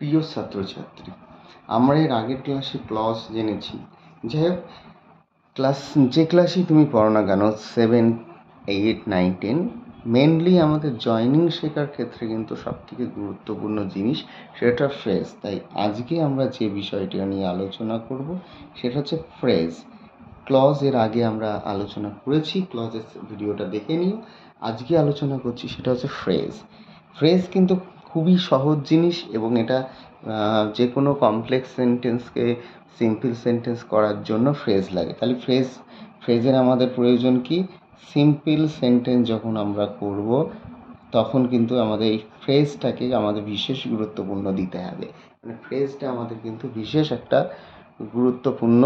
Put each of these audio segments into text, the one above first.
প্রিয় ছাত্রছাত্রী, আমরা এর আগের ক্লাসে ক্লজ জেনেছি। যাই হোক, যে ক্লাসেই তুমি পড়ো না কেন, 7, 8, 9, 10, মেনলি আমাদের জয়নিং শেখার ক্ষেত্রে কিন্তু সবথেকে গুরুত্বপূর্ণ জিনিস সেটা ফ্রেজ। তাই আজকে আমরা যে বিষয়টি নিয়ে আলোচনা করব সেটা হচ্ছে ফ্রেজ। ক্লজ এর আগে আমরা আলোচনা করেছি, ক্লজের ভিডিওটা দেখে নিও। আজকে আলোচনা করছি সেটা হচ্ছে ফ্রেজ। ফ্রেজ কিন্তু খুবই সহজ জিনিস এবং এটা যে কোনো কমপ্লেক্স সেন্টেন্সকে সিম্পল সেন্টেন্স করার জন্য ফ্রেজ লাগে। তাহলে ফ্রেজের আমাদের প্রয়োজন কি? সিম্পল সেন্টেন্স যখন আমরা করব তখন কিন্তু আমাদের এই ফ্রেজটাকে আমাদের বিশেষ গুরুত্বপূর্ণ দিতে হবে। মানে ফ্রেজটা আমাদের কিন্তু বিশেষ একটা গুরুত্বপূর্ণ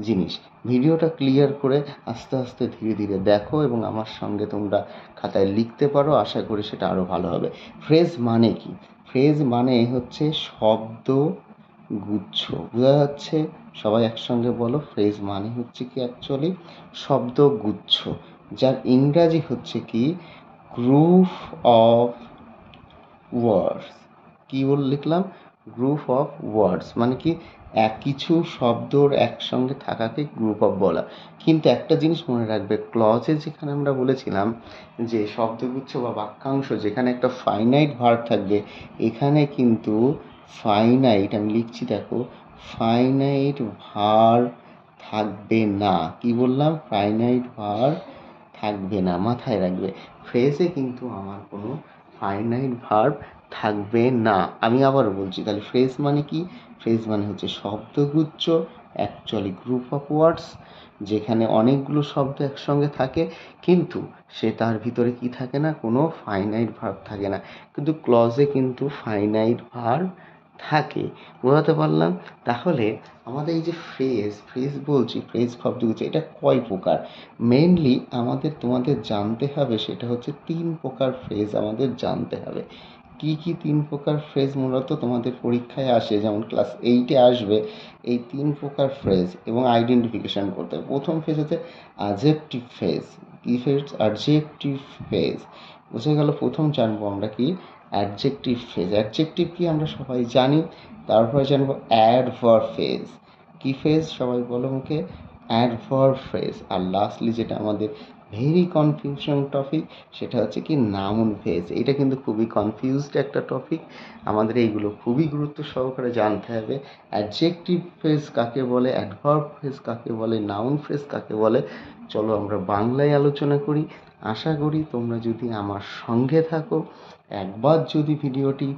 জিনিস। ভিডিওটা ক্লিয়ার করে আস্তে আস্তে ধীরে ধীরে দেখো এবং আমার সঙ্গে তোমরা খাতায় লিখতে পারো। আশা করি সেটা আরও ভালো হবে। ফ্রেজ মানে কি? ফ্রেজ মানে হচ্ছে শব্দ গুচ্ছ। বোঝা যাচ্ছে? সবাই একসঙ্গে বলো, ফ্রেজ মানে হচ্ছে কি অ্যাকচুয়ালি শব্দ গুচ্ছ, যার ইংরাজি হচ্ছে কি গ্রুপ অফ ওয়ার্ডস। কি লিখলাম? গ্রুপ অফ ওয়ার্ডস মানে কি কিছু শব্দর একসঙ্গে থাকাকে গ্রুপ অফ বলা। কিন্তু একটা জিনিস মনে রাখবে, ক্লজে যেখানে আমরা বলেছিলাম যে শব্দগুচ্ছ বা বাক্যাংশ যেখানে একটা ফাইনাইট ভার্ব থাকবে, এখানে কিন্তু ফাইনাইট, আমি লিখছি দেখো, ফাইনাইট ভার্ব থাকবে না। কি বললাম? ফাইনাইট ভার্ব থাকবে না, মাথায় রাখবে। ফ্রেজে কিন্তু আমার কোনো ফাইনাইট ভার্ব থাকবে না। আমি আবার বলছি, তাহলে ফ্রেজ মানে কি? ফ্রেজ মানে হচ্ছে শব্দগুচ্ছ, অ্যাকচুয়ালি গ্রুপ অফ ওয়ার্ডস, যেখানে অনেকগুলো শব্দ একসঙ্গে থাকে কিন্তু সে তার ভিতরে কি থাকে না? কোনো ফাইনাইট ভার্ব থাকে না। কিন্তু ক্লজে কিন্তু ফাইনাইট ভার্ব থাকে। বোঝাতে পারলাম? তাহলে আমাদের এই যে ফ্রেজ বলছি, ফ্রেজ শব্দগুচ্ছ, এটা কয় প্রকার? মেইনলি তোমাদের জানতে হবে সেটা হচ্ছে 3 প্রকার ফ্রেজ আমাদের জানতে হবে। কি কি 3 প্রকার ফ্রেজ মূলত তোমাদের পরীক্ষায় আসে, যেমন ক্লাস 8-এ আসবে। এই 3 প্রকার ফ্রেজ এবং আইডেন্টিফিকেশন করতে হবে। প্রথম ফ্রেজ হচ্ছে অ্যাডজেক্টিভ ফ্রেজ। কি ফ্রেজ? Adjective phrase. বুঝে গেল? প্রথম জানবো আমরা কি অ্যাডজেক্টিভ ফ্রেজ। অ্যাডজেক্টিভ কি আমরা সবাই জানি। তারপরে জানবো অ্যাডভার্ব ফ্রেজ। কি ফ্রেজ? সবাই বলো মুখে, অ্যাডভার্ব ফ্রেজ। আর লাস্টলি যেটা আমাদের ভেরি কনফিউশন টপিক, সেটা হচ্ছে কি নাউন ফ্রেজ। এটা কিন্তু খুবই কনফিউজড একটা টপিক, আমাদের এইগুলো খুবই গুরুত্ব সহকারে জানতে হবে। অ্যাডজেক্টিভ ফ্রেজ কাকে বলে, অ্যাডভার্ব ফ্রেজ কাকে বলে, নাউন ফ্রেজ কাকে বলে, চলো আমরা বাংলায় আলোচনা করি। আশা করি তোমরা যদি আমার সঙ্গে থাকো, একবার যদি ভিডিওটি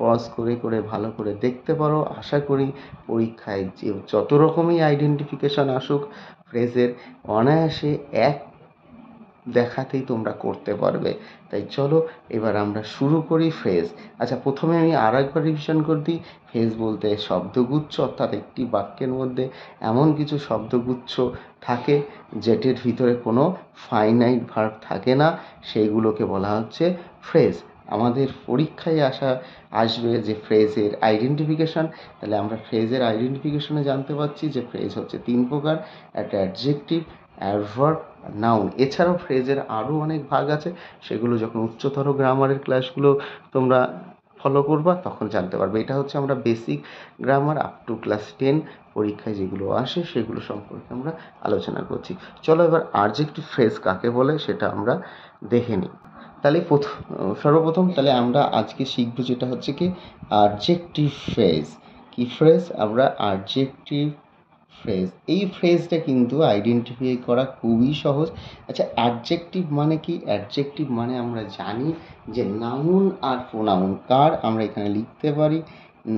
পজ করে করে ভালো করে দেখতে পারো, আশা করি পরীক্ষায় যে যত রকমই আইডেন্টিফিকেশন আসুক ফ্রেজের, অনায়াসে এক দেখাতেই তোমরা করতে পারবে। তাই চলো এবার আমরা শুরু করি ফ্রেজ। আচ্ছা, প্রথমে আমি আর একবার রিভিশন করে দিই। ফ্রেজ বলতে শব্দগুচ্ছ, অর্থাৎ একটি বাক্যের মধ্যে এমন কিছু শব্দগুচ্ছ থাকে যেটির ভিতরে কোনো ফাইনাইট ভার্ব থাকে না, সেইগুলোকে বলা হচ্ছে ফ্রেজ। আমাদের পরীক্ষায় আসবে যে ফ্রেজের আইডেন্টিফিকেশন। তাহলে আমরা ফ্রেজের আইডেন্টিফিকেশনে জানতে পারছি যে ফ্রেজ হচ্ছে 3 প্রকার, একটা অ্যাডজেক্টিভ, অ্যাডভার্ব, নাউন। এছাড়াও ফ্রেজের আরও অনেক ভাগ আছে, সেগুলো যখন উচ্চতর গ্রামারের ক্লাসগুলো তোমরা ফলো করবা তখন জানতে পারবে। এটা হচ্ছে আমরা basic grammar up to class 10 পরীক্ষায় যেগুলো আসে সেগুলো সম্পর্কে আমরা আলোচনা করছি। চলো এবার অ্যাডজেক্টিভ ফ্রেজ কাকে বলে সেটা আমরা দেখে নিই। তাহলে সর্বপ্রথম তাহলে আমরা আজকে শিখব যেটা হচ্ছে কি অ্যাডজেক্টিভ ফ্রেজ। কি ফ্রেজ? আমরা অ্যাডজেক্টিভ ফ্রেজ। এই ফ্রেজটা কিন্তু আইডেন্টিফাই করা খুবই সহজ। আচ্ছা, অ্যাডজেক্টিভ মানে কি? অ্যাডজেক্টিভ মানে আমরা জানি যে নাউন আর প্রোনাউন। কার? আমরা এখানে লিখতে পারি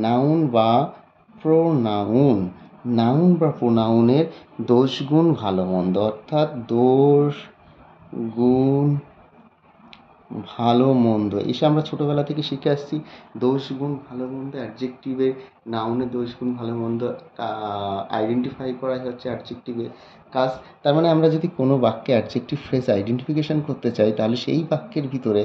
নাউন বা প্রোনাউন। নাউন বা প্রোনাউনের দোষ গুণ ভালো মন্দ, অর্থাৎ দোষ গুণ ভালো মন্দ এসে আমরা ছোটোবেলা থেকে শিখে আসছি। দোষ গুণ ভালো মন্দ, অ্যাডজেক্টিভে নাউনের দোষ গুণ ভালো মন্দ আইডেন্টিফাই করা হচ্ছে অ্যাডজেক্টিভের কাজ। তার মানে আমরা যদি কোনো বাক্যে অ্যাডজেক্টিভ ফ্রেজ আইডেন্টিফিকেশন করতে চাই, তাহলে সেই বাক্যের ভিতরে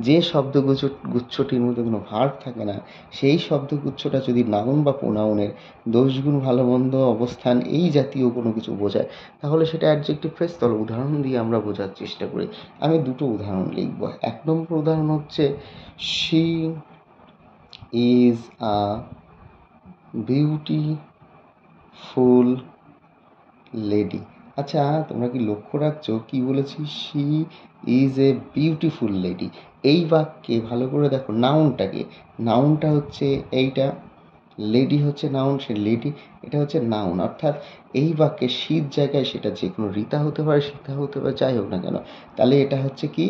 যে শব্দগুচ্ছটির মধ্যে কোনো ভার্ব থাকে না, সেই শব্দগুচ্ছটা যদি নাউন বা প্রোনাউনের দোষ গুণ ভালো মন্দ অবস্থান এই জাতীয় কোনো কিছু বোঝায়, তাহলে সেটা অ্যাডজেক্টিভ ফ্রেজ। তাহলে উদাহরণ দিয়ে আমরা বোঝার চেষ্টা করি। আমি দুটো উদাহরণ লিখব। 1 নম্বর উদাহরণ হচ্ছে she is a beautiful lady. আচ্ছা, তোমরা কি লক্ষ্য রাখছো কি বলেছি? She is a beautiful lady. এই বাক্যে ভালো করে দেখো নাউনটাকে, নাউনটা হচ্ছে এইটা, লেডি হচ্ছে নাউন, সে লেডি এটা হচ্ছে নাউন, অর্থাৎ এই বাক্যে শীত জায়গায় সেটা যে কোনো রিতা হতে পারে, সীতা হতে পারে, যাই হোক না কেন, তাহলে এটা হচ্ছে কি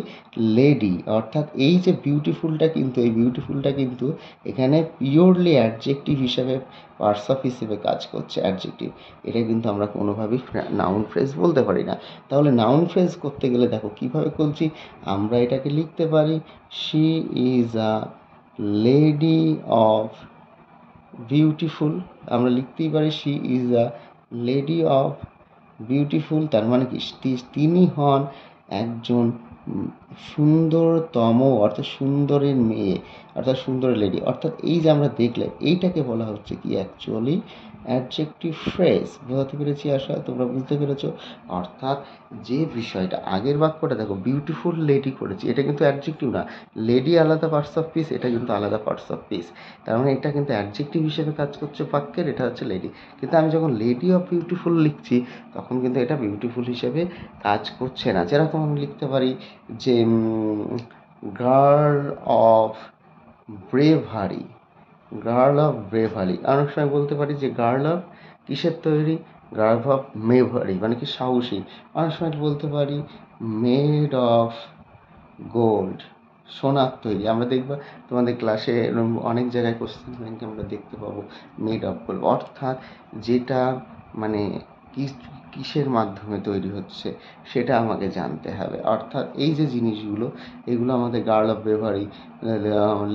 লেডি। অর্থাৎ এই যে বিউটিফুলটা কিন্তু, এই বিউটিফুলটা কিন্তু এখানে পিওরলি অ্যাডজেক্টিভ হিসেবে, পার্টস অফ হিসেবে কাজ করছে, অ্যাডজেক্টিভ। এটা কিন্তু আমরা কোনোভাবেই নাউন ফ্রেজ বলতে পারি না। তাহলে নাউন ফ্রেজ করতে গেলে দেখো কীভাবে করছি, আমরা এটাকে লিখতে পারি she is a lady of beautiful. আমরা লিখতেই পারি she is a lady of beautiful. তার মানে কি তিনি হন একজন সুন্দরতম, অর্থাৎ সুন্দরের মেয়ে, অর্থাৎ সুন্দর লেডি। অর্থাৎ এই যে আমরা দেখলাম, এইটাকে বলা হচ্ছে কি অ্যাকচুয়ালি অ্যাডজেক্টিভ ফ্রেজ। বোঝাতে পেরেছি আশা, তোমরা বুঝতে পেরেছো? অর্থাৎ যে বিষয়টা আগের বাক্যটা দেখো বিউটিফুল লেডি করেছি, এটা কিন্তু অ্যাডজেক্টিভ না। লেডি আলাদা পার্টস অফ পিস, এটা কিন্তু আলাদা পার্টস অফ পিস। তার মানে এটা কিন্তু অ্যাডজেক্টিভ হিসেবে কাজ করছে বাক্যের, এটা হচ্ছে লেডি। কিন্তু আমি যখন লেডি অফ বিউটিফুল লিখছি তখন কিন্তু এটা বিউটিফুল হিসেবে কাজ করছে না। যেরকম আমি লিখতে পারি যে girl of bravery, girl of bravery. অনেক সময় বলতে পারি যে গার্ল অফ কিসের তৈরি, গার্ল অফ মেভারি মানে কি সাহসী। অনেক সময় বলতে পারি মেড অফ গোল্ড, সোনার তৈরি। আমরা দেখবো তোমাদের ক্লাসে অনেক জায়গায় কোশ্চেন ব্যাংকে আমরা দেখতে পাবো মেড অফ গোল্ড, অর্থাৎ যেটা মানে কিসের মাধ্যমে তৈরি হচ্ছে সেটা আমাকে জানতে হবে। অর্থাৎ এই যে জিনিসগুলো, এগুলো আমাদের girl of bravery,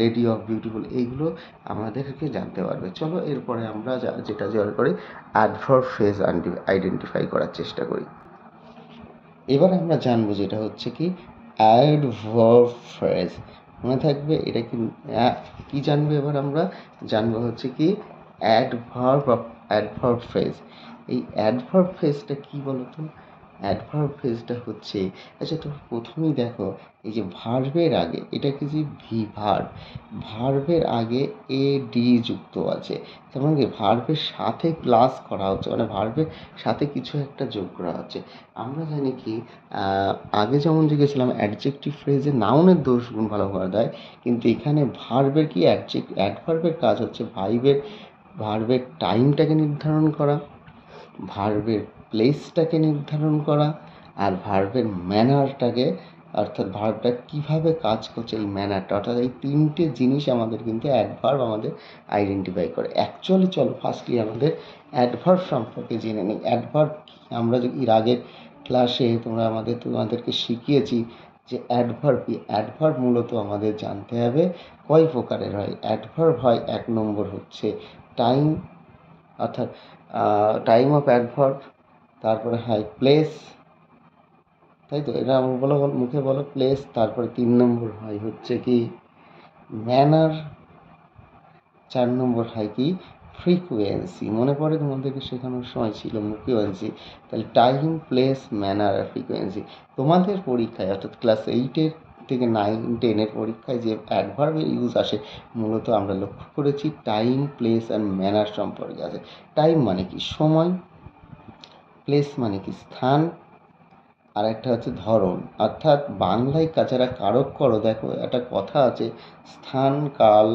lady of beautiful, এইগুলো আমাদেরকে জানতে পারবে। চলো এরপরে আমরা যেটা জয়েন করি অ্যাডভার্ব ফ্রেজ আইডেন্টিফাই করার চেষ্টা করি। এবার আমরা জানবো যেটা হচ্ছে কি অ্যাডভার্ব ফ্রেজ। মনে থাকবে এটা কি জানবো? এবার আমরা জানবো হচ্ছে কি অ্যাডভার্ব ফ্রেজ। এই অ্যাডভার্ব ফ্রেজটা কি বলতো? অ্যাডভার্ব ফ্রেজটা হচ্ছে, আচ্ছা তোমরা প্রথমেই দেখো এই যে ভার্বের আগে, এটা কি যে ভার্বের আগে এ ডি যুক্ত আছে, তার মানে কি ভার্বের সাথে প্লাস করা হচ্ছে, মানে ভার্বের সাথে কিছু একটা যোগ করা হচ্ছে। আমরা জানি কি আগে যেমন জিজ্ঞেছিলাম অ্যাডজেক্টিভ ফ্রেজে নাউনের দোষ গুণ ভালো করে দেয়, কিন্তু এখানে ভার্বের কি অ্যাডভার্বের কাজ হচ্ছে ভার্বের টাইমটাকে নির্ধারণ করা, ভার্বের প্লেসটাকে নির্ধারণ করা, আর ভার্বের ম্যানারটাকে, অর্থাৎ ভার্বটা কীভাবে কাজ করছে এই ম্যানারটা, অর্থাৎ এই তিনটে জিনিস আমাদের কিন্তু অ্যাডভার্ব আমাদের আইডেন্টিফাই করে। অ্যাকচুয়ালি চলো ফার্স্টলি আমাদের অ্যাডভার্ব সম্পর্কে জেনে নিই। অ্যাডভার্ব আমরা এর আগের ক্লাসে তোমাদেরকে শিখিয়েছি যে অ্যাডভার্ব কি। অ্যাডভার্ব মূলত আমাদের জানতে হবে কয় প্রকারের হয়। অ্যাডভার্ব হয়, এক নম্বর হচ্ছে টাইম, অর্থাৎ টাইম অফ অ্যাডভার্ব, তারপরে হয় প্লেস, তাই তো? এটা আমরা বলো, মুখে বলো প্লেস। তারপরে 3 নম্বর হয় হচ্ছে কি ম্যানার, 4 নম্বর হয় কি ফ্রিকুয়েন্সি। মনে পড়ে তোমাদেরকে শেখানোর সময় ছিল ফ্রিকুয়েন্সি। তাহলে টাইম, প্লেস, ম্যানার আর ফ্রিকুয়েন্সি। তোমাদের পরীক্ষায় অর্থাৎ ক্লাস 8 থেকে 9, 10 পরীক্ষায় যে অ্যাডভার্বের ইউজ আসে মূলত আমরা লক্ষ্য করেছি টাইম, প্লেস অ্যান্ড ম্যানার সম্পর্কে আছে। টাইম মানে কি সময়, প্লেস মানে কি স্থান, আর একটা হচ্ছে ধরন। অর্থাৎ বাংলায় যারা কারক করো, দেখো একটা কথা আছে স্থান, কাল,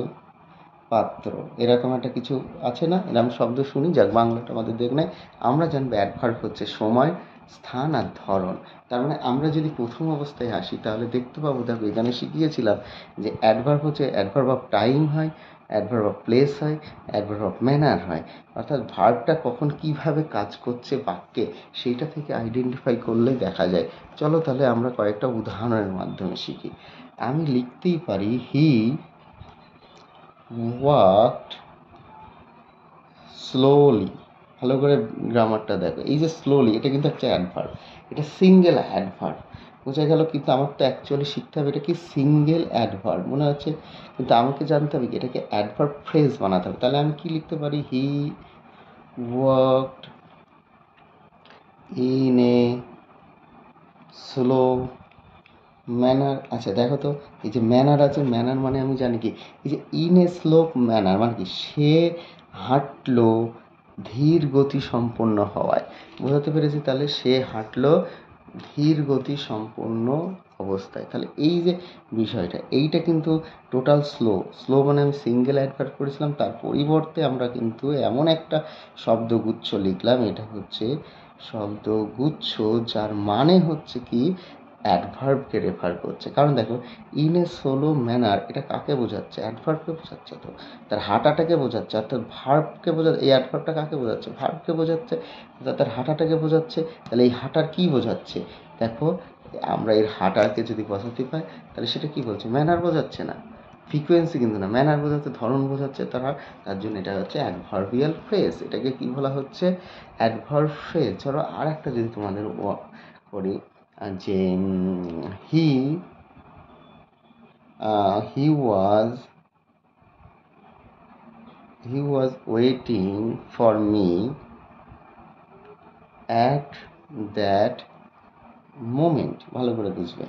পাত্র, এরকম একটা কিছু আছে না, এরকম শব্দ শুনি। যাক বাংলাটা আমাদের দেখ নেয়। আমরা জানবো অ্যাডভার্ব হচ্ছে সময়, স্থান আর ধরন। তার মানে আমরা যদি প্রথম অবস্থায় আসি তাহলে দেখতে পাবো, দেখো এখানে শিখিয়েছিলাম যে অ্যাডভার্ব হচ্ছে অ্যাডভার্ব অফ টাইম হয়, অ্যাডভার্ব অফ প্লেস হয়, অ্যাডভার্ব অফ ম্যানার হয়। অর্থাৎ ভার্বটা কখন কিভাবে কাজ করছে বাক্যে সেইটা থেকে আইডেন্টিফাই করলে দেখা যায়। চলো তাহলে আমরা কয়েকটা উদাহরণের মাধ্যমে শিখি। আমি লিখতেই পারি হি ওয়াকড স্লোলি। ভালো করে গ্রামারটা দেখো, এই যে স্লোলি এটা কিন্তু একটা অ্যাডভার্ব, এটা সিঙ্গেল অ্যাডভার্ব, বোঝা গেল? কিন্তু আমার তো অ্যাকচুয়ালি শিখতে হবে এটা কি সিঙ্গেল অ্যাডভার্ব, মনে হচ্ছে? কিন্তু আমাকে জানতে হবে এটাকে অ্যাডভার্ব ফ্রেজ বানাতে হবে। তাহলে আমি কি লিখতে পারি he walked in a slow manner, আচ্ছা দেখো তো, এই যে ম্যানার আছে, ম্যানার মানে আমি জানি কি, এই যে ইন এ স্লোপ ম্যানার মানে কি, সে হাঁটলো ধীর গতি সম্পন্ন হওয়ায়, বোঝাতে পেরেছি? তাহলে সে হাঁটলো ধীর গতি সম্পন্ন অবস্থায়। তাহলে এই যে বিষয়টা, এইটা কিন্তু টোটাল স্লো। স্লো মানে আমি সিঙ্গেল অ্যাডভার্ব করেছিলাম, তার পরিবর্তে আমরা কিন্তু এমন একটা শব্দগুচ্ছ লিখলাম, এটা হচ্ছে শব্দগুচ্ছ যার মানে হচ্ছে কি অ্যাডভার্বকে রেফার করছে। কারণ দেখো, ইন এ সোলো ম্যানার, এটা কাকে বোঝাচ্ছে? অ্যাডভার্বকে বোঝাচ্ছে। তো তার হাঁটাটাকে বোঝাচ্ছে, অর্থাৎ ভার্বকে বোঝাচ্ছে। এই অ্যাডভার্বটা কাকে বোঝাচ্ছে? ভার্বকে বোঝাচ্ছে। তার হাঁটাটাকে বোঝাচ্ছে। তাহলে এই হাঁটার কি বোঝাচ্ছে? দেখো, আমরা এর হাঁটাকে যদি পজিটিভ পাই, তাহলে সেটা কি বলছে? ম্যানার বোঝাচ্ছে না, ফ্রিকোয়েন্সি কিন্তু না, ম্যানার বোঝাচ্ছে, ধরন বোঝাচ্ছে। তার জন্য এটা হচ্ছে অ্যাডভার্বিয়াল ফ্রেজ। এটাকে কি বলা হচ্ছে? Adverb phrase. ধরো আর একটা যদি তোমাদের করি, যে he was waiting for me at that moment. ভালো করে বুঝবে,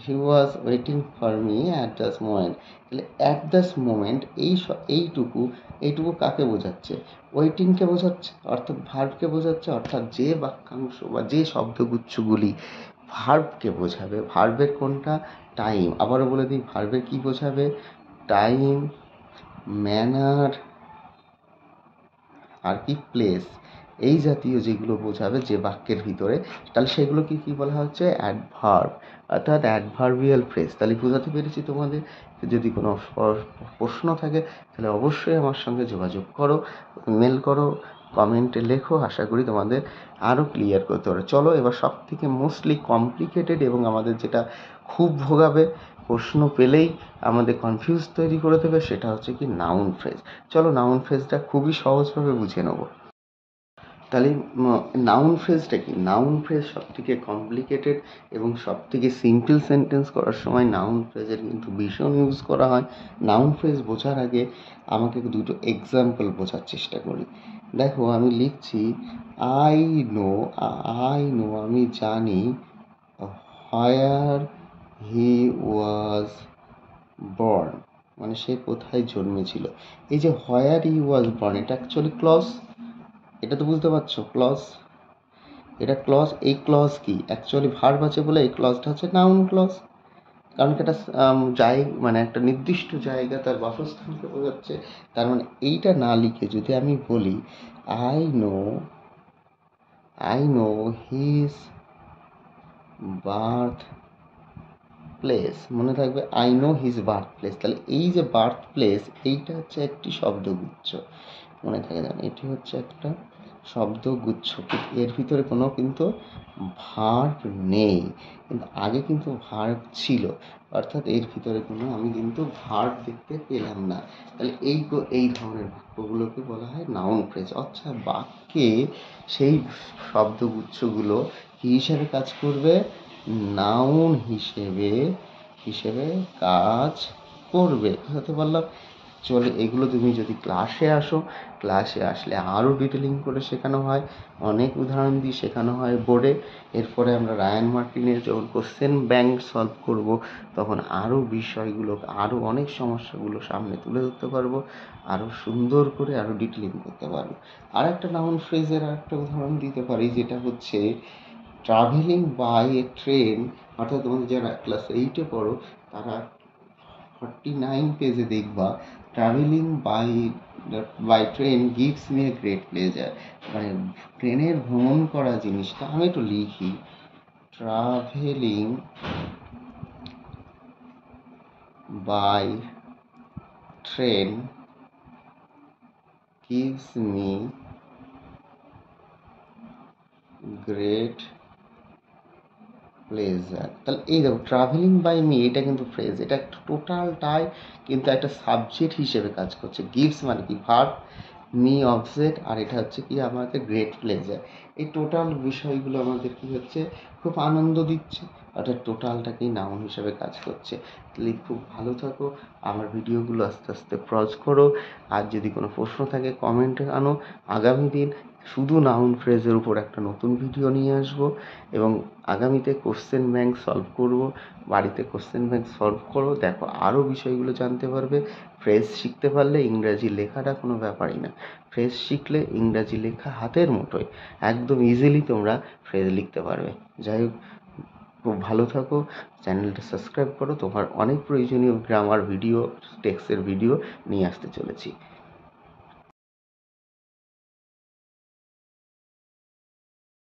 he was waiting for me at that moment. তাহলে অ্যাট দ্যাট মোমেন্ট, এইটুকু কাকে বোঝাচ্ছে? ওয়েটিংকে বোঝাচ্ছে, অর্থাৎ ভার্বকে বোঝাচ্ছে। অর্থাৎ যে বাক্যাংশ বা যে শব্দগুচ্ছগুলি ভার্বকে বোঝাবে, ভার্বের কোনটা? টাইম। আবারও বলে দিই, ভার্বের কি বোঝাবে? টাইম, ম্যানার, আর কি প্লেস, এই জাতীয় যেগুলো বোঝাবে যে বাক্যের ভিতরে, তাহলে সেগুলোকে কি বলা হচ্ছে? অ্যাডভার্ব, অর্থাৎ অ্যাডভার্বিয়াল ফ্রেজ। তাহলে বোঝাতে পেরেছি তোমাদের? যদি কোনো প্রশ্ন থাকে তাহলে অবশ্যই আমার সঙ্গে যোগাযোগ করো, মেল করো, কমেন্টে লেখো। আশা করি তোমাদের আরও ক্লিয়ার করতে পারো। চলো এবার সব থেকে মোস্টলি কমপ্লিকেটেড এবং আমাদের যেটা খুব ভোগাবে, প্রশ্ন পেলেই আমাদের কনফিউজ তৈরি করে দেবে, সেটা হচ্ছে কি নাউন ফ্রেজ। চলো নাউন ফ্রেজটা খুবই সহজভাবে বুঝে নেব। তাহলে নাউন ফ্রেজটা কি? নাউন ফ্রেজ সব থেকে কমপ্লিকেটেড এবং সব থেকে সিম্পল সেন্টেন্স করার সময় নাউন ফ্রেজের কিন্তু ভীষণ ইউজ করা হয়। নাউন ফ্রেজ বোঝার আগে আমাকে দুটো এক্সাম্পল বোঝার চেষ্টা করি। দেখো আমি লিখছি, আই নো, আমি জানি, হোয়ার হি ওয়াজ বর্ন, মানে সে কোথায় জন্মেছিল। এই যে হোয়ার হি ওয়াজ বর্ন, এটা অ্যাকচুয়ালি ক্লজ। এটা তো বুঝতে পারছো, ক্লজ। এটা ক্লজ। এই ক্লজ কি? অ্যাকচুয়ালি ভার্ব আছে বলে এই ক্লজটা হচ্ছে নাউন ক্লজ। কারণ এটা মানে একটা নির্দিষ্ট জায়গা, তার বাসস্থানকে বোঝাচ্ছে। তার মানে এইটা না লিখে যদি আমি বলি, I know his birth place, মনে থাকবে, I know his birth place. তাহলে এই যে বার্থ প্লেস, এইটা হচ্ছে একটি শব্দগুচ্ছ, মনে থাকে জানো, এটি হচ্ছে একটা শব্দগুচ্ছ। এর ভিতরে কোনো কিন্তু ভার্ব নেই, কিন্তু আগে কিন্তু ভার্ব ছিল, অর্থাৎ এর ভিতরে কোনো আমি কিন্তু ভার্ব দেখতে পেলাম না। তাহলে এই ধরনের বাক্যগুলোকে বলা হয় নাউন ফ্রেজ। অর্থাৎ বাক্যে সেই শব্দগুচ্ছগুলো কী হিসাবে কাজ করবে? নাউন হিসেবে কাজ করবে। বুঝতে পারলাম? চলে, এগুলো তুমি যদি ক্লাসে আসো, ক্লাসে আসলে আরও ডিটেলিং করে শেখানো হয়, অনেক উদাহরণ দিয়ে শেখানো হয় বোর্ডে। এরপরে আমরা রায়ান মার্টিনের যখন কোশ্চেন ব্যাংক সলভ করব, তখন আরও বিষয়গুলো, আরও অনেক সমস্যাগুলো সামনে তুলে ধরতে পারবো, আরও সুন্দর করে আরও ডিটেলিং করতে পারবো। আর একটা নাউন ফ্রেজের আর একটা উদাহরণ দিতে পারি, যেটা হচ্ছে ট্রাভেলিং বাই এ ট্রেন। অর্থাৎ তোমাদের যারা ক্লাস 8-এ পড়ো, তারা 49 পেজে দেখবা, travelling by train gives me a great pleasure. মানে ট্রেনের ভ্রমণ করা জিনিসটা, আমি একটু লিখি, travelling by train gives me great pleasure. তাহলে এই দেখো, ট্রাভেলিং বাই মি, এটা কিন্তু ফ্রেজ, এটা একটা টোটালটাই কিন্তু একটা সাবজেক্ট হিসেবে কাজ করছে। গিভস মানে কি? ভার্ব, মি অবজেক্ট, আর এটা হচ্ছে কি আমাদের গ্রেট প্লেজার। এই টোটাল বিষয়গুলো আমাদের কি হচ্ছে? খুব আনন্দ দিচ্ছে। অর্থাৎ টোটালটাকেই নাউন হিসাবে কাজ করছে। তাহলে খুব ভালো থাকো, আমার ভিডিওগুলো আস্তে আস্তে পজ করো, আর যদি কোনো প্রশ্ন থাকে কমেন্টে আনো। আগামী দিন শুধু নাউন ফ্রেজের উপর একটা নতুন ভিডিও নিয়ে আসবো, এবং আগামীতে কোশ্চেন ব্যাংক সলভ করবো। বাড়িতে কোশ্চেন ব্যাংক সলভ করো, দেখো আরও বিষয়গুলো জানতে পারবে। ফ্রেজ শিখতে পারলে ইংরাজি লেখাটা কোনো ব্যাপারই না। ফ্রেজ শিখলে ইংরাজি লেখা হাতের মুঠোয় একদম ইজিলি তোমরা ফ্রেজ লিখতে পারবে। যাই হোক, খুব ভালো থাকো, চ্যানেলটা সাবস্ক্রাইব করো, তোমার অনেক প্রয়োজনীয় গ্রামার ভিডিও, টেক্সটের ভিডিও নিয়ে আসতে চলেছি।